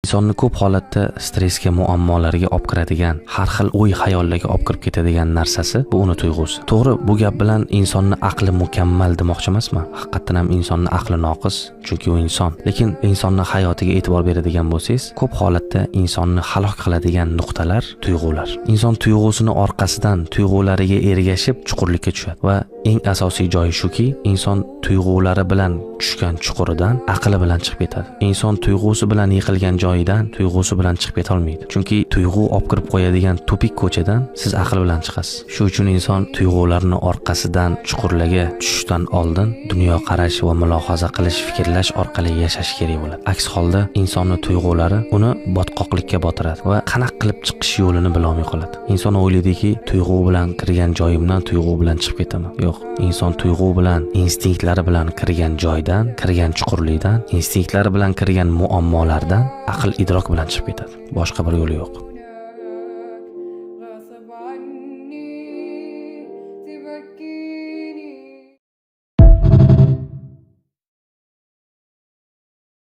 Insonni ko'p holatda stressga, muammolarga olib kiradigan, har xil o'y-xayollarga olib kirib ketadigan narsasi bu uni tuyg'usi. To'g'ri, bu gap bilan insonni aqli mukammal demoqchi emasman. Haqiqatan ham insonni aqli noqis, chunki u inson. Lekin insonni hayotiga e'tibor beradigan bo'lsangiz, ko'p holatda insonni halok qiladigan nuqtalar tuyg'ular. Inson tuyg'usini orqasidan tuyg'ulariga ergashib chuqurlikka tushadi va eng asosiy joyi shuki, inson tuyg'ulari bilan tushgan chuquridan aqli bilan chiqib ketadi. Inson tuyg'usi bilan yiqilgan joyidan tuyg'usi bilan chiqib keta olmaydi. Chunki tuyg'u olib kirib qo'yadigan tupik ko'chadan siz aql bilan chiqasiz. Shu uchun inson tuyg'ularni orqasidan chuqurlarga tushishdan oldin dunyoqarash va mulohaza qilish, fikrlash orqali yashash kerak bo'ladi. Aks holda insonning tuyg'ulari uni botqoqlikka botiradi va qanaqa qilib chiqish yo'lini bila olmay qoladi. Inson o'ylaydiki, tuyg'u bilan kirgan joyimdan tuyg'u bilan chiqib ketaman. Yo'q, inson tuyg'u bilan, instinktlari bilan kirgan joydan, kirgan chuqurlikdan, instinktlari bilan kirgan muammolardan aql idrok bilan chiqib ketadi. Boshqa bir yo'li yo'q.